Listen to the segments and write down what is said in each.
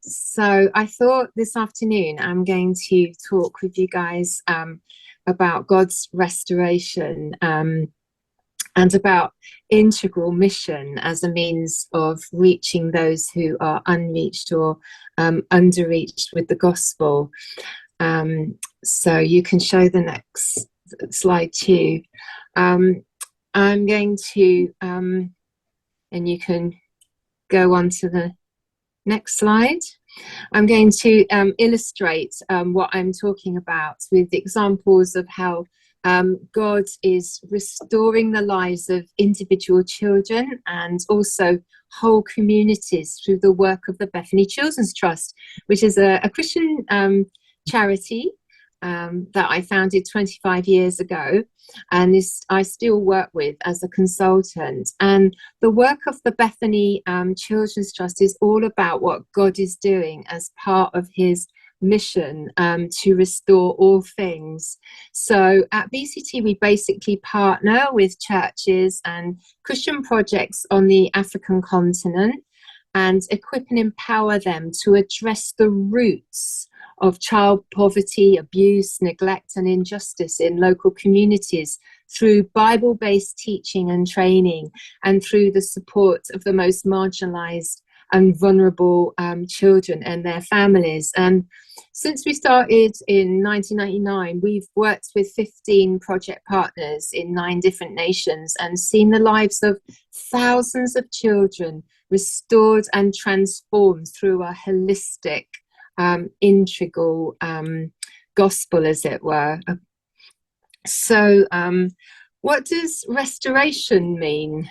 So I thought this afternoon I'm going to talk with you guys about God's restoration and about integral mission as a means of reaching those who are unreached or underreached with the gospel. So you can show the next slide too. I'm going to, and you can go on to the next slide. I'm going to illustrate what I'm talking about with examples of how God is restoring the lives of individual children and also whole communities through the work of the Bethany Children's Trust, which is a Christian charity that I founded 25 years ago, and I still work with as a consultant. And the work of the Bethany Children's Trust is all about what God is doing as part of his mission to restore all things. So at BCT, we basically partner with churches and Christian projects on the African continent and equip and empower them to address the roots of child poverty, abuse, neglect, and injustice in local communities through Bible-based teaching and training, and through the support of the most marginalized and vulnerable children and their families. And since we started in 1999, we've worked with 15 project partners in 9 different nations and seen the lives of thousands of children restored and transformed through a holistic, integral gospel, as it were. So what does restoration mean?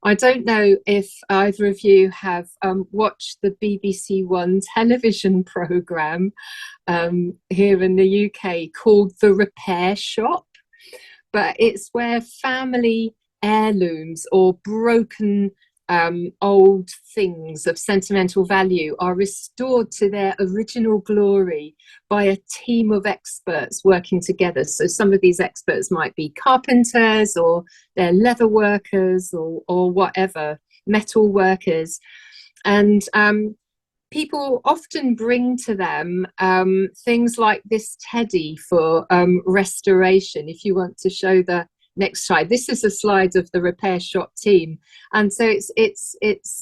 I don't know if either of you have watched the BBC One television programme here in the UK called The Repair Shop, but it's where family heirlooms or broken old things of sentimental value are restored to their original glory by a team of experts working together. So some of these experts might be carpenters, or they're leather workers, or whatever, metal workers. And people often bring to them things like this teddy for restoration. If you want to show the next slide. This is a slide of the repair shop team, and so it's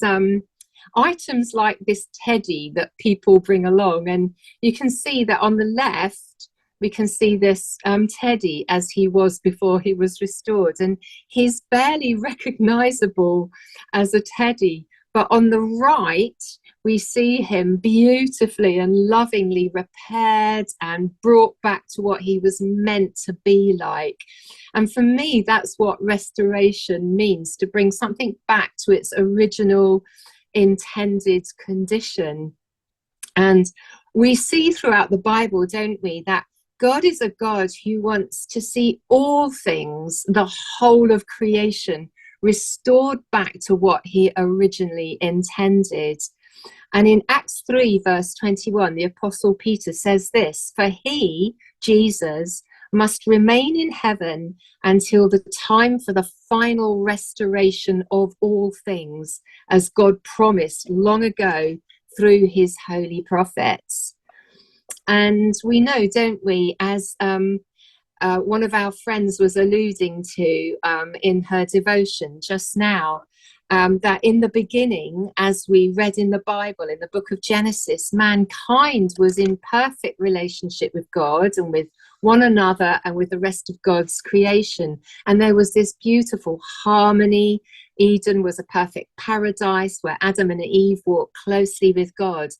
items like this teddy that people bring along, and you can see that on the left we can see this teddy as he was before he was restored, and he's barely recognizable as a teddy, but on the right we see him beautifully and lovingly repaired and brought back to what he was meant to be like. And for me, that's what restoration means, to bring something back to its original intended condition. And we see throughout the Bible, don't we, that God is a God who wants to see all things, the whole of creation, restored back to what he originally intended. And in Acts 3, verse 21, the Apostle Peter says this: "For he, Jesus, must remain in heaven until the time for the final restoration of all things, as God promised long ago through his holy prophets." And we know, don't we, as one of our friends was alluding to in her devotion just now, that in the beginning, as we read in the Bible, in the book of Genesis, mankind was in perfect relationship with God and with one another and with the rest of God's creation. And there was this beautiful harmony. Eden was a perfect paradise where Adam and Eve walked closely with God.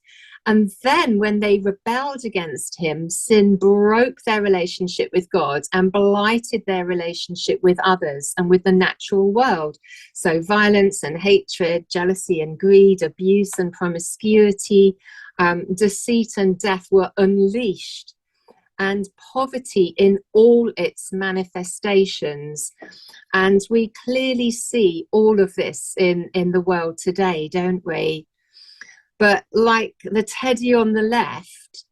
And then when they rebelled against him, sin broke their relationship with God and blighted their relationship with others and with the natural world. So violence and hatred, jealousy and greed, abuse and promiscuity, deceit and death were unleashed, and poverty in all its manifestations. And we clearly see all of this in the world today, don't we? But like the teddy on the left,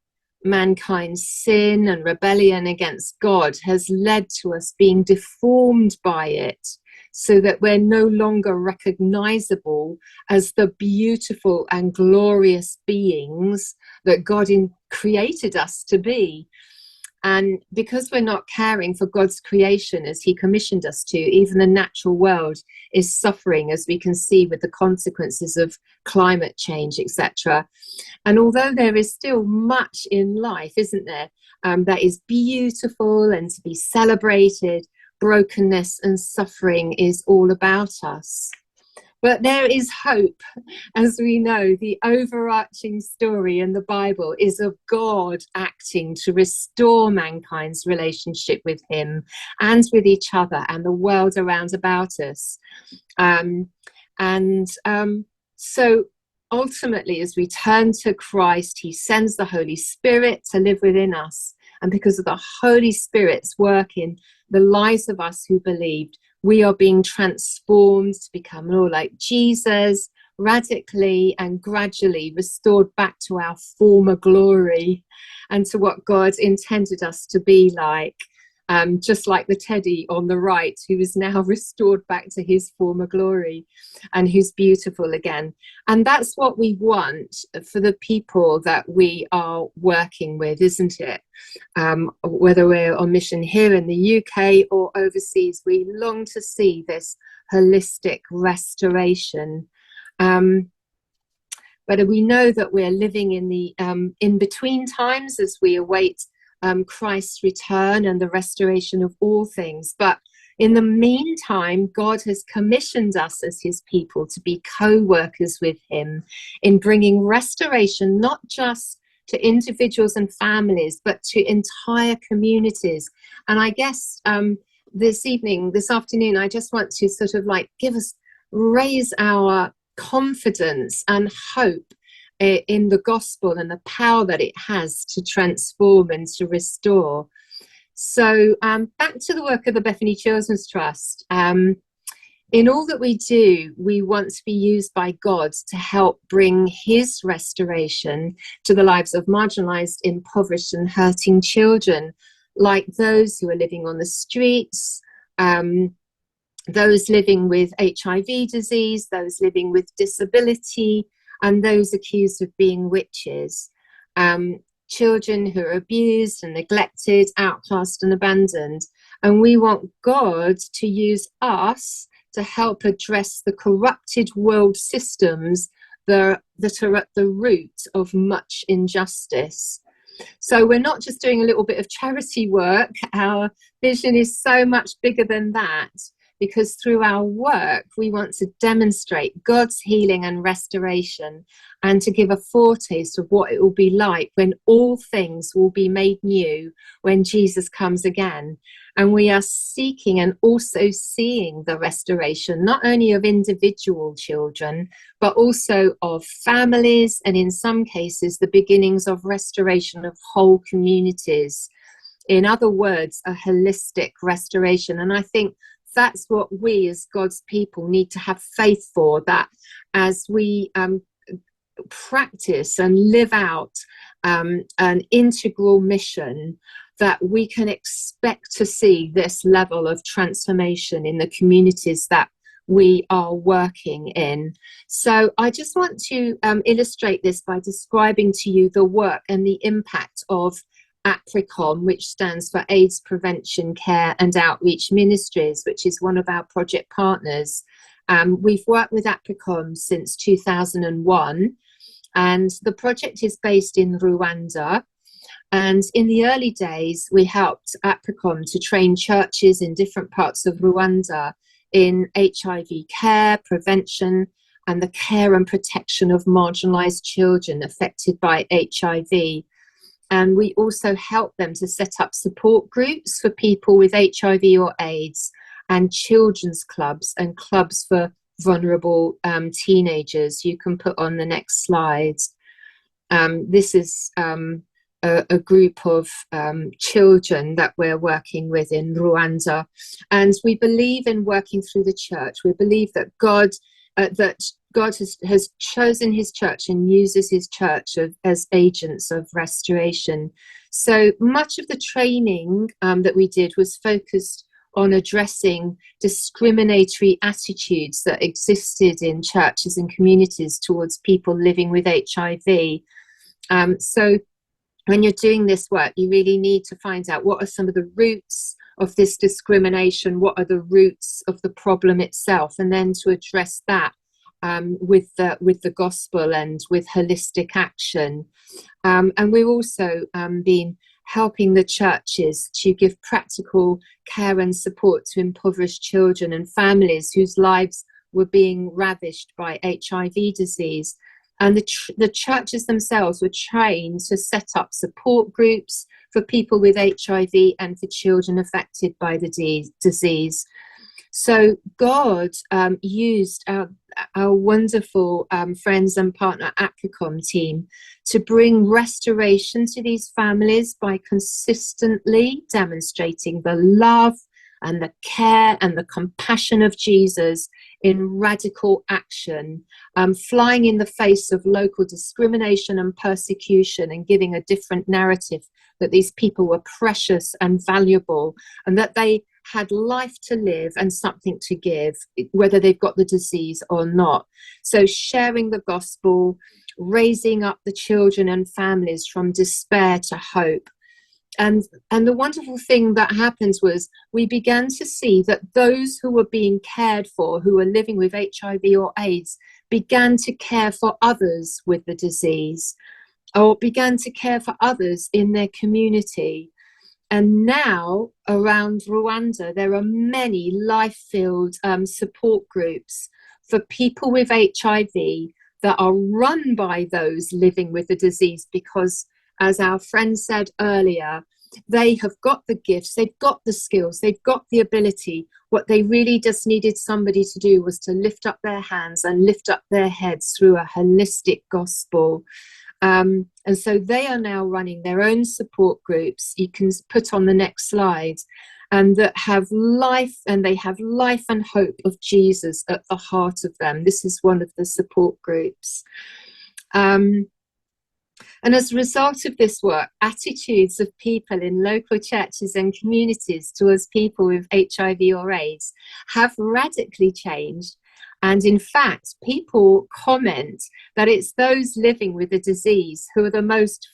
mankind's sin and rebellion against God has led to us being deformed by it, so that we're no longer recognizable as the beautiful and glorious beings that God created us to be. And because we're not caring for God's creation as he commissioned us to, even the natural world is suffering, as we can see with the consequences of climate change, etc. And although there is still much in life, isn't there, that is beautiful and to be celebrated, brokenness and suffering is all about us. But there is hope. As we know, the overarching story in the Bible is of God acting to restore mankind's relationship with him and with each other and the world around about us. So ultimately, as we turn to Christ, he sends the Holy Spirit to live within us. And because of the Holy Spirit's work in the lives of us who believed, we are being transformed to become more like Jesus, radically and gradually restored back to our former glory and to what God intended us to be like. Just like the teddy on the right, who is now restored back to his former glory and who's beautiful again. And that's what we want for the people that we are working with, isn't it? Whether we're on mission here in the UK or overseas, we long to see this holistic restoration. But we know that we're living in the in-between times as we await Christ's return and the restoration of all things. But in the meantime, God has commissioned us as his people to be co-workers with him in bringing restoration, not just to individuals and families, but to entire communities. And I guess this afternoon, I just want to sort of like raise our confidence and hope in the gospel and the power that it has to transform and to restore. So back to the work of the Bethany Children's Trust. In all that we do, we want to be used by God to help bring his restoration to the lives of marginalized, impoverished and hurting children, like those who are living on the streets, those living with HIV disease, those living with disability, and those accused of being witches, children who are abused and neglected, outcast and abandoned. And we want God to use us to help address the corrupted world systems that are at the root of much injustice. So we're not just doing a little bit of charity work. Our vision is so much bigger than that, because through our work, we want to demonstrate God's healing and restoration and to give a foretaste of what it will be like when all things will be made new when Jesus comes again. And we are seeking and also seeing the restoration, not only of individual children, but also of families, and in some cases, the beginnings of restoration of whole communities. In other words, a holistic restoration. And I think that's what we as God's people need to have faith for, that as we practice and live out an integral mission, that we can expect to see this level of transformation in the communities that we are working in. So I just want to illustrate this by describing to you the work and the impact of APRICOM, which stands for AIDS Prevention, Care and Outreach Ministries, which is one of our project partners. We've worked with APRICOM since 2001, and the project is based in Rwanda. And in the early days, we helped APRICOM to train churches in different parts of Rwanda in HIV care, prevention, and the care and protection of marginalized children affected by HIV. And we also help them to set up support groups for people with HIV or AIDS, and children's clubs and clubs for vulnerable teenagers. You can put on the next slide. This is a group of children that we're working with in Rwanda. And we believe in working through the church. We believe that God has chosen his church and uses his church as agents of restoration. So much of the training that we did was focused on addressing discriminatory attitudes that existed in churches and communities towards people living with HIV. So when you're doing this work, you really need to find out what are some of the roots of this discrimination, what are the roots of the problem itself, and then to address that with the gospel and with holistic action. And we've also been helping the churches to give practical care and support to impoverished children and families whose lives were being ravished by HIV disease. And the churches themselves were trained to set up support groups for people with HIV and for children affected by the disease. So God used our wonderful friends and partner APRICOM team to bring restoration to these families by consistently demonstrating the love and the care and the compassion of Jesus in radical action, flying in the face of local discrimination and persecution and giving a different narrative that these people were precious and valuable and that they had life to live and something to give, whether they've got the disease or not. So sharing the gospel, raising up the children and families from despair to hope. And the wonderful thing that happened was we began to see that those who were being cared for, who were living with HIV or AIDS, began to care for others with the disease or began to care for others in their community. And now around Rwanda, there are many life-filled support groups for people with HIV that are run by those living with the disease because, as our friend said earlier, they have got the gifts, they've got the skills, they've got the ability. What they really just needed somebody to do was to lift up their hands and lift up their heads through a holistic gospel. And so they are now running their own support groups. You can put on the next slide, and that have life, and they have life and hope of Jesus at the heart of them. This is one of the support groups. And as a result of this work, attitudes of people in local churches and communities towards people with HIV or AIDS have radically changed. And in fact, people comment that it's those living with the disease who are the most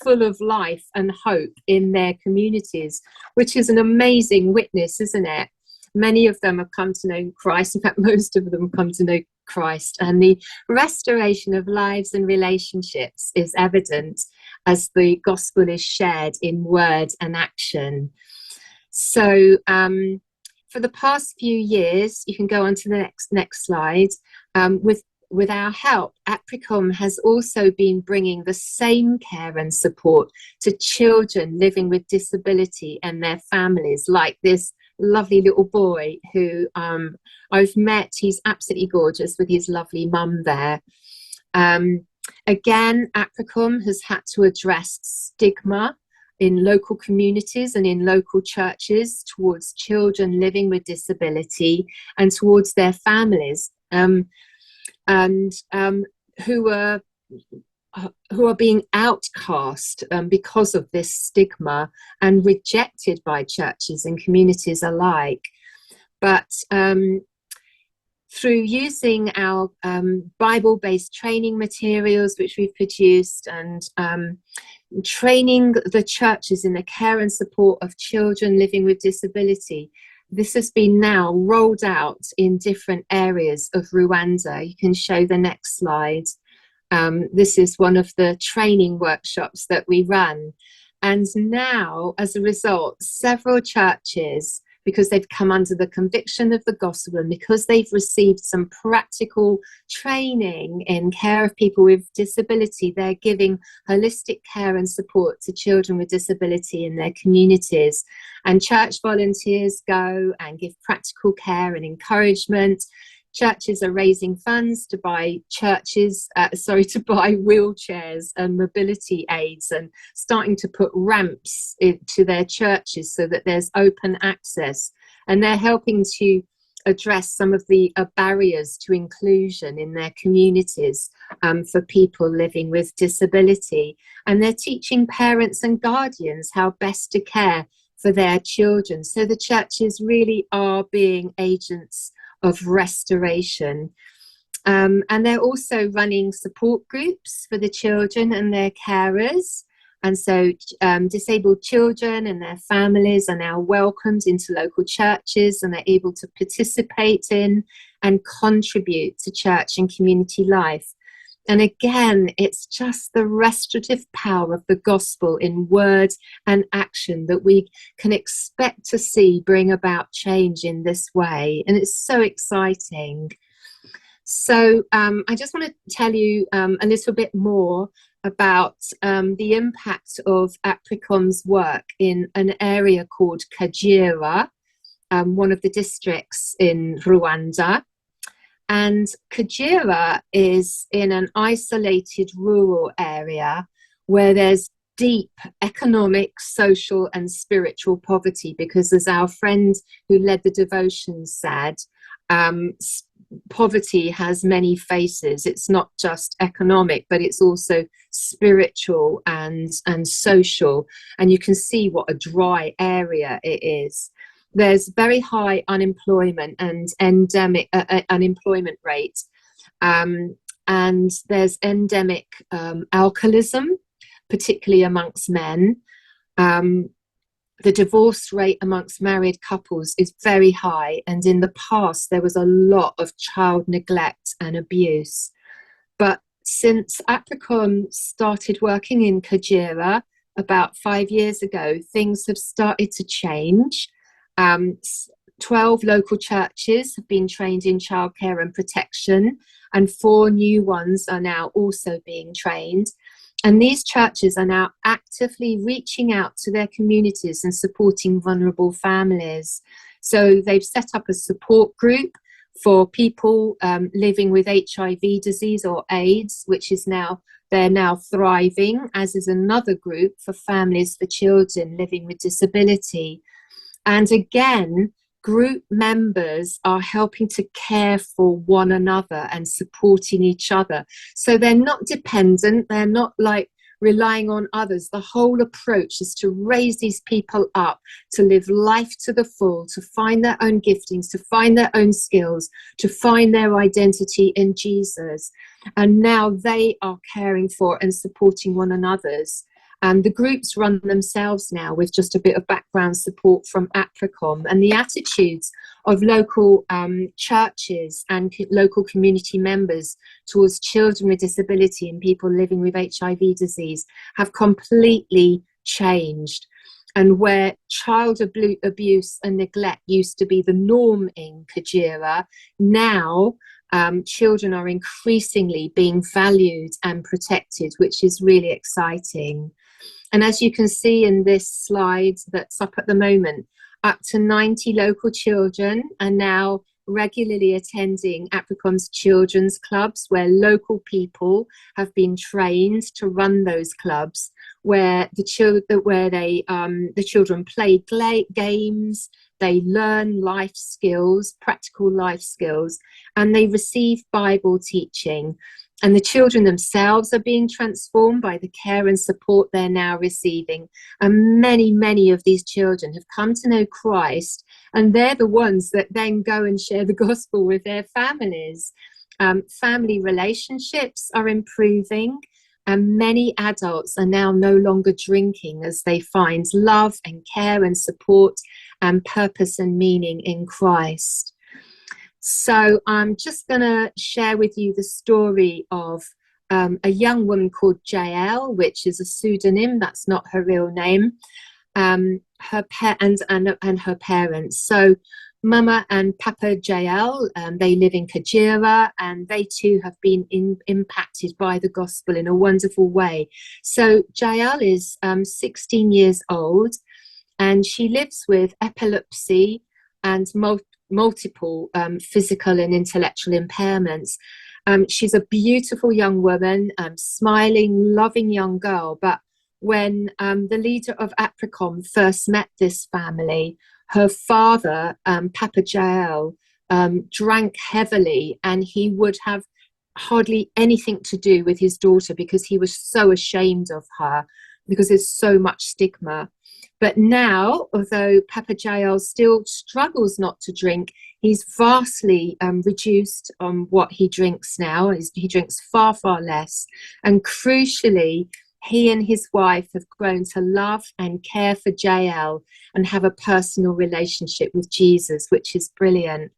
full of life and hope in their communities, which is an amazing witness, isn't it? Many of them have come to know Christ. In fact, most of them have come to know Christ. And the restoration of lives and relationships is evident as the gospel is shared in word and action. So for the past few years, you can go on to the next slide, with our help, APRICOM has also been bringing the same care and support to children living with disability and their families, like this lovely little boy who I've met. He's absolutely gorgeous with his lovely mum there. Again, APRICOM has had to address stigma in local communities and in local churches towards children living with disability and towards their families, who are being outcast because of this stigma and rejected by churches and communities alike. But through using our Bible-based training materials, which we've produced, and training the churches in the care and support of children living with disability, this has been now rolled out in different areas of Rwanda. You can show the next slide. This is one of the training workshops that we run. And now, as a result, several churches, because they've come under the conviction of the gospel and because they've received some practical training in care of people with disability, they're giving holistic care and support to children with disability in their communities. And church volunteers go and give practical care and encouragement. Churches are raising funds to buy wheelchairs and mobility aids, and starting to put ramps into their churches so that there's open access. And they're helping to address some of the barriers to inclusion in their communities for people living with disability. And they're teaching parents and guardians how best to care for their children. So the churches really are being agents of restoration. And they're also running support groups for the children and their carers. And so disabled children and their families are now welcomed into local churches, and they're able to participate in and contribute to church and community life. And again, it's just the restorative power of the gospel in word and action that we can expect to see bring about change in this way. And it's so exciting. So I just want to tell you a little bit more about the impact of APRICOM's work in an area called Kagera, one of the districts in Rwanda. And Kagera is in an isolated rural area where there's deep economic, social and spiritual poverty, because as our friend who led the devotion said, poverty has many faces. It's not just economic, but it's also spiritual and social. And you can see what a dry area it is. There's very high unemployment and endemic unemployment rate. And there's endemic alcoholism, particularly amongst men. The divorce rate amongst married couples is very high, and in the past there was a lot of child neglect and abuse. But since APRICOM started working in Kagera about 5 years ago, things have started to change. 12 local churches have been trained in childcare and protection, and 4 new ones are now also being trained. And these churches are now actively reaching out to their communities and supporting vulnerable families. So they've set up a support group for people living with HIV disease or AIDS, which is they're now thriving, as is another group for families for children living with disability. And again, group members are helping to care for one another and supporting each other. So they're not dependent, they're not like relying on others. The whole approach is to raise these people up, to live life to the full, to find their own giftings, to find their own skills, to find their identity in Jesus. And now they are caring for and supporting one another's. And the groups run themselves now with just a bit of background support from APRICOM. And the attitudes of local churches and local community members towards children with disability and people living with HIV disease have completely changed. And where child abuse and neglect used to be the norm in Kagera, now children are increasingly being valued and protected, which is really exciting. And as you can see in this slide that's up at the moment, up to 90 local children are now regularly attending APRICOM's children's clubs, where local people have been trained to run those clubs, where the children play games, they learn life skills, practical life skills, and they receive Bible teaching. And the children themselves are being transformed by the care and support they're now receiving. And many, many of these children have come to know Christ, and they're the ones that then go and share the gospel with their families. Family relationships are improving, and many adults are now no longer drinking as they find love and care and support and purpose and meaning in Christ. So I'm just going to share with you the story of a young woman called Jael, which is a pseudonym, that's not her real name, and her parents. So Mama and Papa Jael, they live in Kagera, and they too have been impacted by the gospel in a wonderful way. So Jael is 16 years old, and she lives with epilepsy and multiple physical and intellectual impairments. She's a beautiful young woman, smiling, loving young girl. But when the leader of APRICOM first met this family, her father, Papa Jael, drank heavily, and he would have hardly anything to do with his daughter because he was so ashamed of her, because there's so much stigma. But now, although Papa Jael still struggles not to drink, he's vastly reduced on what he drinks now. He drinks far, far less. And crucially, he and his wife have grown to love and care for Jael and have a personal relationship with Jesus, which is brilliant.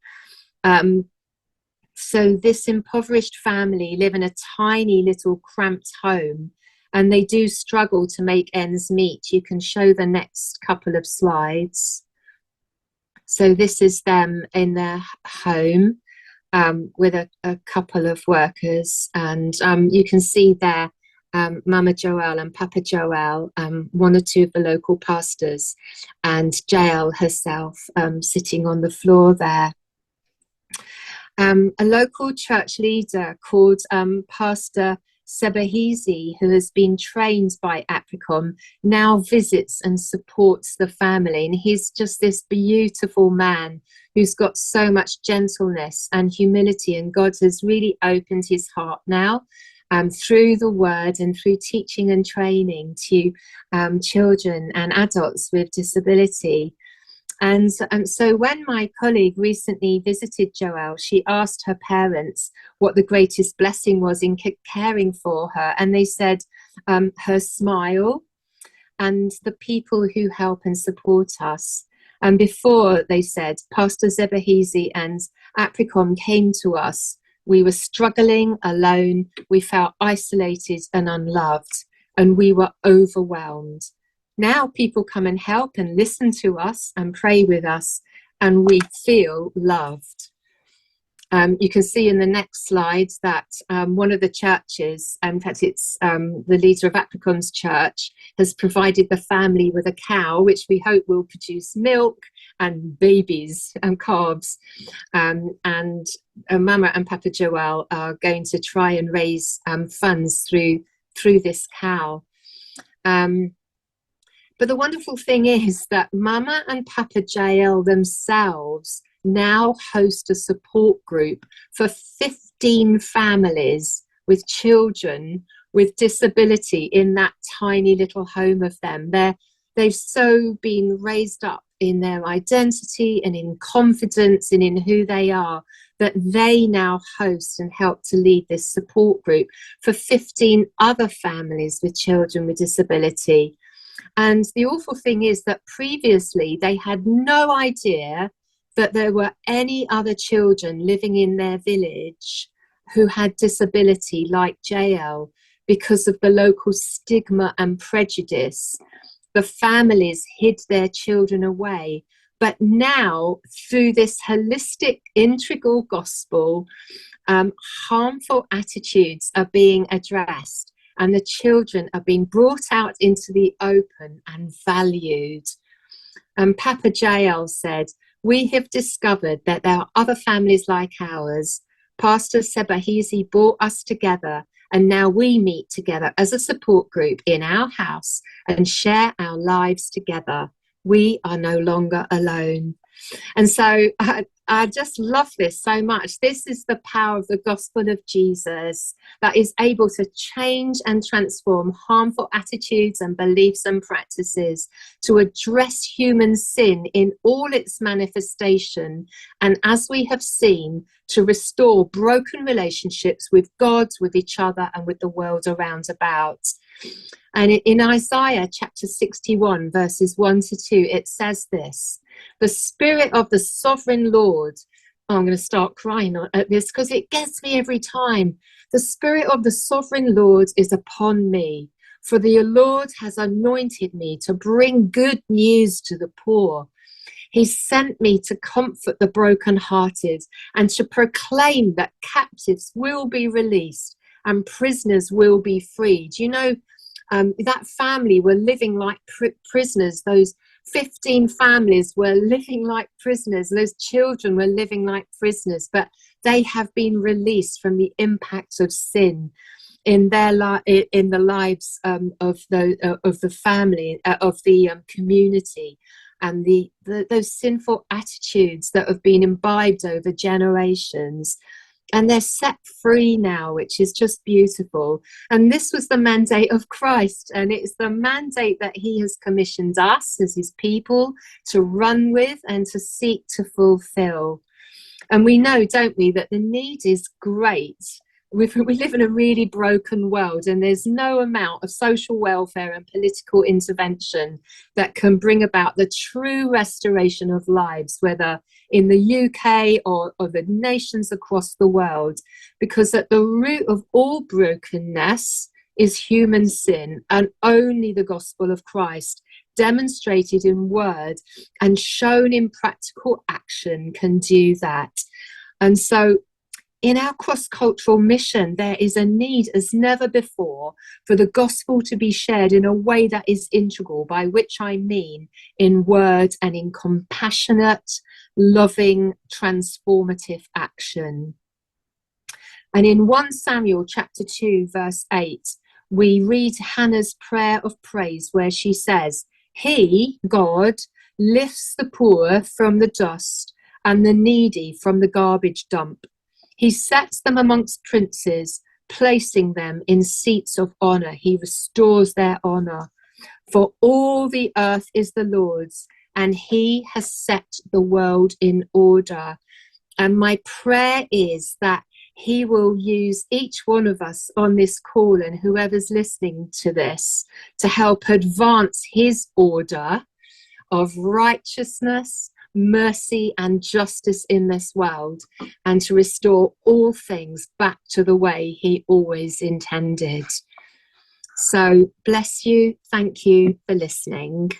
So this impoverished family live in a tiny little cramped home, and they do struggle to make ends meet. You can show the next couple of slides. So this is them in their home with a couple of workers, and you can see there Mama Joelle and Papa Joelle, one or two of the local pastors, and Jael herself sitting on the floor there. A local church leader called Pastor Sebahizi, who has been trained by Apricom, now visits and supports the family. And he's just this beautiful man who's got so much gentleness and humility. And God has really opened his heart now through the word and through teaching and training to children and adults with disability. And so when my colleague recently visited Joelle, she asked her parents what the greatest blessing was in caring for her. And they said her smile and the people who help and support us. And before, they said, Pastor Zebahizi and Apricom came to us. We were struggling alone. We felt isolated and unloved, and we were overwhelmed. Now people come and help and listen to us and pray with us, and we feel loved. You can see in the next slide that one of the churches, in fact it's the leader of Apricom's church, has provided the family with a cow, which we hope will produce milk and babies and calves. And Mama and Papa Joelle are going to try and raise funds through this cow. But the wonderful thing is that Mama and Papa Jael themselves now host a support group for 15 families with children with disability in that tiny little home of them. They've so been raised up in their identity and in confidence and in who they are, that they now host and help to lead this support group for 15 other families with children with disability. And the awful thing is that previously they had no idea that there were any other children living in their village who had disability like Jael. Because of the local stigma and prejudice, the families hid their children away. But now, through this holistic, integral gospel, harmful attitudes are being addressed, and the children are being brought out into the open and valued. Papa Jael said, "We have discovered that there are other families like ours. Pastor Sebahizi brought us together, and now we meet together as a support group in our house and share our lives together. We are no longer alone." And so I just love this so much. This is the power of the gospel of Jesus that is able to change and transform harmful attitudes and beliefs and practices, to address human sin in all its manifestation, and as we have seen, to restore broken relationships with God, with each other, and with the world around about. And in Isaiah chapter 61, verses 1 to 2, it says this: "The Spirit of the Sovereign Lord," oh, I'm going to start crying at this because it gets me every time. "The Spirit of the Sovereign Lord is upon me, for the Lord has anointed me to bring good news to the poor. He sent me to comfort the brokenhearted and to proclaim that captives will be released and prisoners will be freed." You know, that family were living like prisoners. Those 15 families were living like prisoners. Those children were living like prisoners, but they have been released from the impact of sin in their in the lives of the family, of the community, and those sinful attitudes that have been imbibed over generations. and they're set free now, which is just beautiful. And this was the mandate of Christ, and it's the mandate that he has commissioned us as his people to run with and to seek to fulfill. And we know, don't we, that the need is great. We live in a really broken world, and there's no amount of social welfare and political intervention that can bring about the true restoration of lives, whether in the UK or the nations across the world, because at the root of all brokenness is human sin, and only the gospel of Christ, demonstrated in word and shown in practical action, can do that. And so in our cross-cultural mission, there is a need as never before for the gospel to be shared in a way that is integral, by which I mean in word and in compassionate, loving, transformative action. And in 1 Samuel chapter 2, verse 8, we read Hannah's prayer of praise, where she says, "He, God, lifts the poor from the dust and the needy from the garbage dump. He sets them amongst princes, placing them in seats of honor. He restores their honor. For all the earth is the Lord's, and he has set the world in order." And my prayer is that he will use each one of us on this call, and whoever's listening to this, to help advance his order of righteousness, mercy and justice in this world, and to restore all things back to the way he always intended. So bless you. Thank you for listening.